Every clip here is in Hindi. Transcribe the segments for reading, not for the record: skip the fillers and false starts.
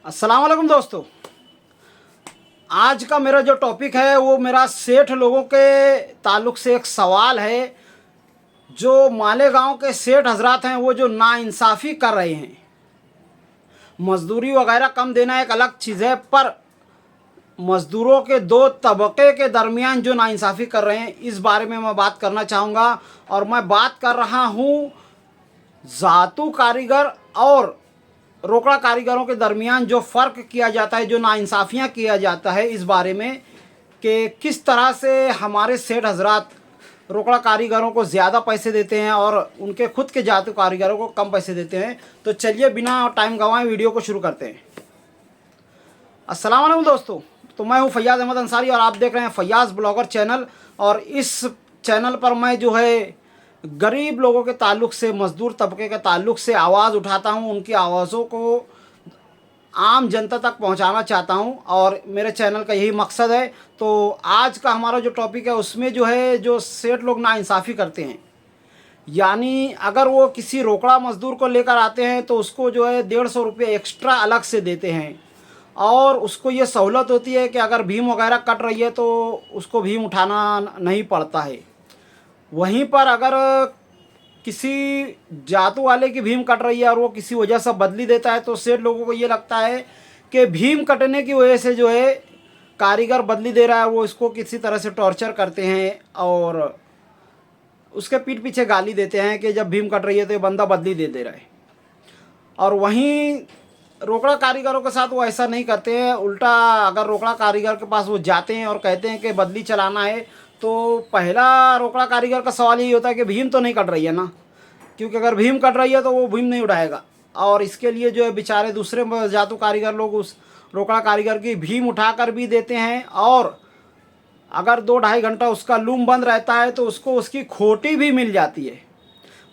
अस्सलाम वालेकुम दोस्तों। आज का मेरा जो टॉपिक है वो मेरा सेठ लोगों के ताल्लुक़ से एक सवाल है। जो मालेगांव के सेठ हजरात हैं वो जो नाइंसाफ़ी कर रहे हैं, मज़दूरी वगैरह कम देना एक अलग चीज़ है, पर मज़दूरों के दो तबके के दरमियान जो नाइंसाफ़ी कर रहे हैं इस बारे में मैं बात करना चाहूँगा। और मैं बात कर रहा हूँ ज़ातू कारीगर और रोकड़ा कारीगरों के दरमियान जो फ़र्क किया जाता है, जो नाइंसाफ़ियाँ किया जाता है, इस बारे में कि किस तरह से हमारे सेठ हजरात रोकड़ा कारीगरों को ज़्यादा पैसे देते हैं और उनके खुद के जातू कारीगरों को कम पैसे देते हैं। तो चलिए बिना टाइम गंवाए वीडियो को शुरू करते हैं। अस्सलाम वालेकुम दोस्तों। तो मैं हूं फैयाज़ अहमद अंसारी और आप देख रहे हैं फैयाज़ ब्लॉगर चैनल। और इस चैनल पर मैं जो है गरीब लोगों के ताल्लुक़ से, मज़दूर तबके के ताल्लुक़ से आवाज़ उठाता हूं, उनकी आवाज़ों को आम जनता तक पहुंचाना चाहता हूं और मेरे चैनल का यही मकसद है। तो आज का हमारा जो टॉपिक है उसमें जो है जो सेठ लोग नाइंसाफ़ी करते हैं, यानी अगर वो किसी रोकड़ा मज़दूर को लेकर आते हैं तो उसको जो है 150 रुपये एक्स्ट्रा अलग से देते हैं। और उसको ये सहूलत होती है कि अगर भीम वगैरह कट रही है तो उसको भीम उठाना नहीं पड़ता है। वहीं पर अगर किसी जातू वाले की भीम कट रही है और वो किसी वजह से बदली देता है तो सेठ लोगों को ये लगता है कि भीम कटने की वजह से जो है कारीगर बदली दे रहा है, वो इसको किसी तरह से टॉर्चर करते हैं और उसके पीठ पीछे गाली देते हैं कि जब भीम कट रही है तो ये बंदा बदली दे रहा है। और वहीं रोकड़ा कारीगरों के साथ वो ऐसा नहीं करते हैं। उल्टा अगर रोकड़ा कारीगर के पास वो जाते हैं और कहते हैं कि बदली चलाना है, तो पहला रोकड़ा कारीगर का सवाल यही होता है कि भीम तो नहीं कट रही है ना, क्योंकि अगर भीम कट रही है तो वो भीम नहीं उठाएगा। और इसके लिए जो है बेचारे दूसरे जातू कारीगर लोग उस रोकड़ा कारीगर की भीम उठा कर भी देते हैं। और अगर 2-2.5 घंटा उसका लूम बंद रहता है तो उसको उसकी खोटी भी मिल जाती है।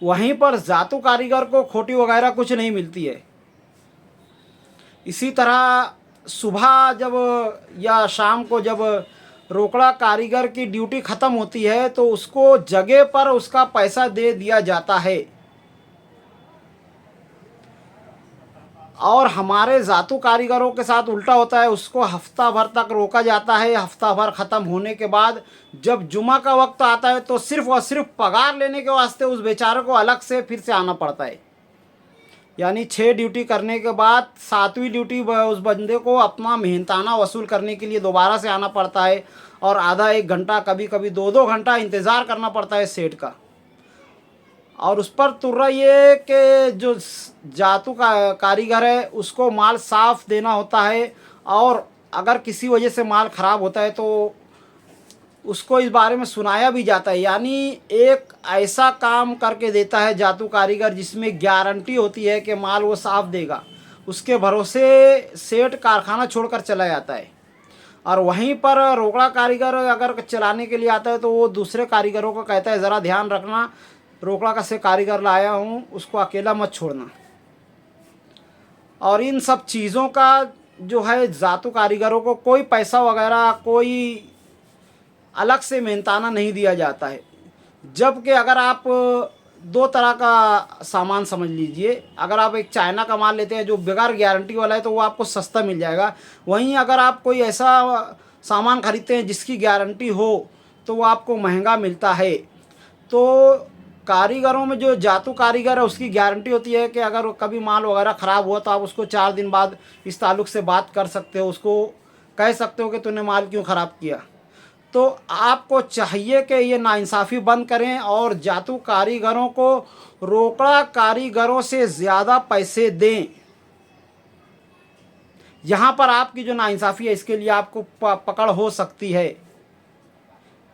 वहीं पर जातू कारीगर को खोटी वगैरह कुछ नहीं मिलती है। इसी तरह सुबह जब या शाम को जब रोकड़ा कारीगर की ड्यूटी ख़त्म होती है तो उसको जगह पर उसका पैसा दे दिया जाता है। और हमारे जातू कारीगरों के साथ उल्टा होता है, उसको हफ्ता भर तक रोका जाता है। हफ्ता भर ख़त्म होने के बाद जब जुमा का वक्त आता है तो सिर्फ़ और सिर्फ पगार लेने के वास्ते उस बेचारे को अलग से फिर से आना पड़ता है। यानी 6 ड्यूटी करने के बाद 7वीं ड्यूटी उस बंदे को अपना मेहनताना वसूल करने के लिए दोबारा से आना पड़ता है और आधा 1 घंटा, कभी कभी 2-2 घंटा इंतज़ार करना पड़ता है सेठ का। और उस पर तुर्रा ये कि जो जातू का कारीगर है उसको माल साफ़ देना होता है। और अगर किसी वजह से माल ख़राब होता है तो उसको इस बारे में सुनाया भी जाता है। यानी एक ऐसा काम करके देता है जातू कारीगर जिसमें गारंटी होती है कि माल वो साफ़ देगा। उसके भरोसे सेठ कारखाना छोड़कर चला जाता है। और वहीं पर रोकड़ा कारीगर अगर चलाने के लिए आता है तो वो दूसरे कारीगरों को कहता है ज़रा ध्यान रखना, रोकड़ा का से कारीगर लाया हूँ, उसको अकेला मत छोड़ना। और इन सब चीज़ों का जो है जातू कारीगरों को कोई पैसा वगैरह, कोई अलग से मेहनताना नहीं दिया जाता है। जबकि अगर आप 2 तरह का सामान समझ लीजिए, अगर आप एक चाइना का माल लेते हैं जो बगैर गारंटी वाला है तो वो आपको सस्ता मिल जाएगा। वहीं अगर आप कोई ऐसा सामान खरीदते हैं जिसकी गारंटी हो तो वो आपको महंगा मिलता है। तो कारीगरों में जो जातू कारीगर है उसकी गारंटी होती है कि अगर कभी माल वगैरह ख़राब हुआ तो आप उसको 4 दिन बाद इस ताल्लुक़ से बात कर सकते हो, उसको कह सकते हो कि तूने माल क्यों ख़राब किया। तो आपको चाहिए कि ये नाइंसाफ़ी बंद करें और जातू कारीगरों को रोकड़ा कारीगरों से ज़्यादा पैसे दें। यहाँ पर आपकी जो नाइंसाफ़ी है इसके लिए आपको पकड़ हो सकती है,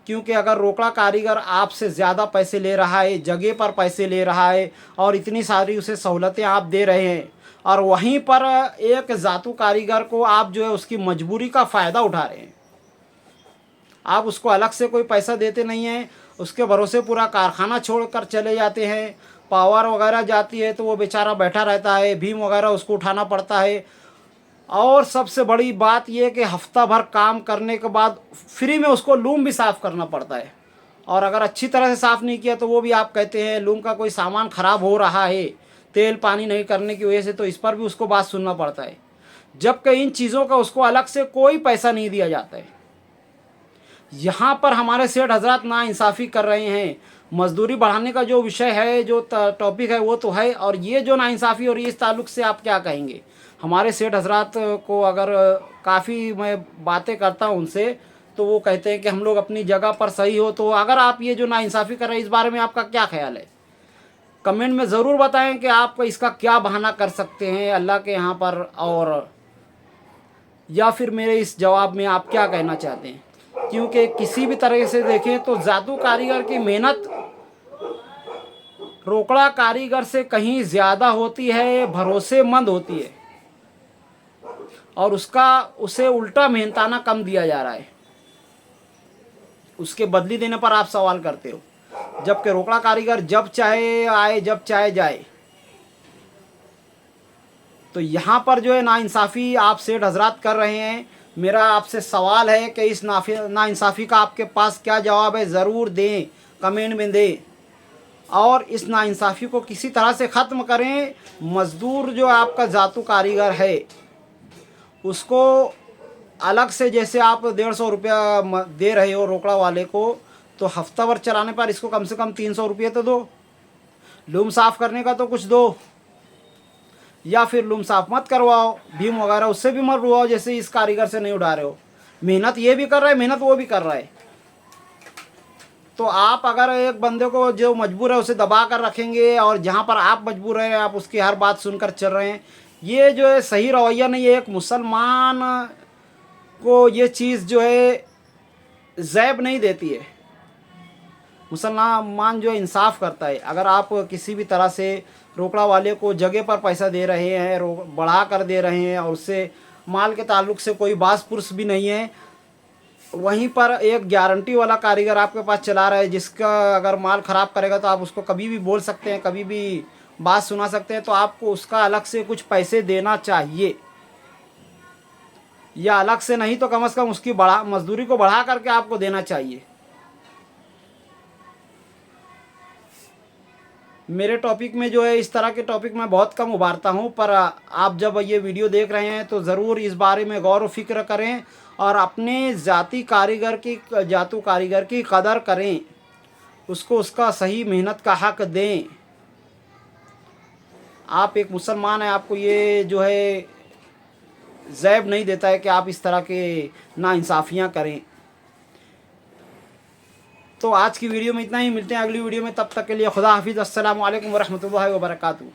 क्योंकि अगर रोकड़ा कारीगर आपसे ज़्यादा पैसे ले रहा है, जगह पर पैसे ले रहा है और इतनी सारी उसे सहूलतें आप दे रहे हैं, और वहीं पर एक जातू कारीगर को आप जो है उसकी मजबूरी का फ़ायदा उठा रहे हैं, आप उसको अलग से कोई पैसा देते नहीं हैं, उसके भरोसे पूरा कारखाना छोड़कर चले जाते हैं। पावर वगैरह जाती है तो वो बेचारा बैठा रहता है, भीम वगैरह उसको उठाना पड़ता है। और सबसे बड़ी बात ये कि हफ्ता भर काम करने के बाद फ्री में उसको लूम भी साफ़ करना पड़ता है। और अगर अच्छी तरह से साफ़ नहीं किया तो वो भी आप कहते हैं लूम का कोई सामान ख़राब हो रहा है तेल पानी नहीं करने की वजह से, तो इस पर भी उसको बात सुनना पड़ता है। जबकि इन चीज़ों का उसको अलग से कोई पैसा नहीं दिया जाता है। यहाँ पर हमारे सेठ हजरात नाइंसाफ़ी कर रहे हैं। मजदूरी बढ़ाने का जो विषय है, जो टॉपिक है, वो तो है, और ये जो नाइंसाफ़ी हो रही है इस ताल्लुक़ से आप क्या कहेंगे? हमारे सेठ हजरात को अगर काफ़ी मैं बातें करता हूँ उनसे, तो वो कहते हैं कि हम लोग अपनी जगह पर सही हो। तो अगर आप ये जो नाइंसाफ़ी कर रहे हैं इस बारे में आपका क्या ख्याल है? कमेंट में ज़रूर बताएं कि आप इसका क्या बहाना कर सकते हैं अल्लाह के यहाँ पर, और या फिर मेरे इस जवाब में आप क्या कहना चाहते हैं? क्योंकि किसी भी तरह से देखें तो जादू कारीगर की मेहनत रोकड़ा कारीगर से कहीं ज़्यादा होती है, भरोसेमंद होती है, और उसे उल्टा मेहनताना कम दिया जा रहा है। उसके बदली देने पर आप सवाल करते हो, जबकि रोकड़ा कारीगर जब चाहे आए, जब चाहे जाए। तो यहाँ पर जो है नाइंसाफ़ी आप सेठ हजरात कर रहे हैं। मेरा आपसे सवाल है कि इस नाइंसाफ़ी का आपके पास क्या जवाब है? ज़रूर दें, कमेंट में दें, और इस नाइंसाफ़ी को किसी तरह से ख़त्म करें। मज़दूर जो आपका जातू कारीगर है उसको अलग से, जैसे आप 150 रुपया दे रहे हो रोकड़ा वाले को, तो हफ्ता भर चलाने पर इसको कम से कम 300 रुपये तो दो। लूम साफ़ करने का तो कुछ दो, या फिर लूम साफ़ मत करवाओ, भीम वगैरह उससे भी मत उड़वाओ, जैसे इस कारीगर से नहीं उड़ा रहे हो। मेहनत ये भी कर रहा है, मेहनत वो भी कर रहा है। तो आप अगर एक बंदे को जो मजबूर है उसे दबा कर रखेंगे, और जहाँ पर आप मजबूर हैं आप उसकी हर बात सुनकर चल रहे हैं, ये जो है सही रवैया नहीं है। एक मुसलमान को ये चीज़ जो है ज़ैब नहीं देती है। मुसलमान जो इंसाफ करता है। अगर आप किसी भी तरह से रोकड़ा वाले को जगह पर पैसा दे रहे हैं, बढ़ा कर दे रहे हैं, और उससे माल के ताल्लुक़ से कोई बास पुरुष भी नहीं है, वहीं पर एक गारंटी वाला कारीगर आपके पास चला रहा है, जिसका अगर माल ख़राब करेगा तो आप उसको कभी भी बोल सकते हैं, कभी भी बात सुना सकते हैं, तो आपको उसका अलग से कुछ पैसे देना चाहिए, या अलग से नहीं तो कम से कम उसकी मजदूरी को बढ़ा करके आपको देना चाहिए। मेरे टॉपिक में जो है इस तरह के टॉपिक मैं बहुत कम उभारता हूं, पर आप जब ये वीडियो देख रहे हैं तो ज़रूर इस बारे में गौर व फिक्र करें, और अपने जातू कारीगर की कदर करें, उसको उसका सही मेहनत का हक दें। आप एक मुसलमान हैं, आपको ये जो है ज़ैब नहीं देता है कि आप इस तरह के नाइंसाफ़ियाँ करें। तो आज की वीडियो में इतना ही, मिलते हैं अगली वीडियो में, तब तक के लिए खुदा हाफिज़। अस्सलामु अलैकुम वरहमतुल्लाहि वबरकातुहू।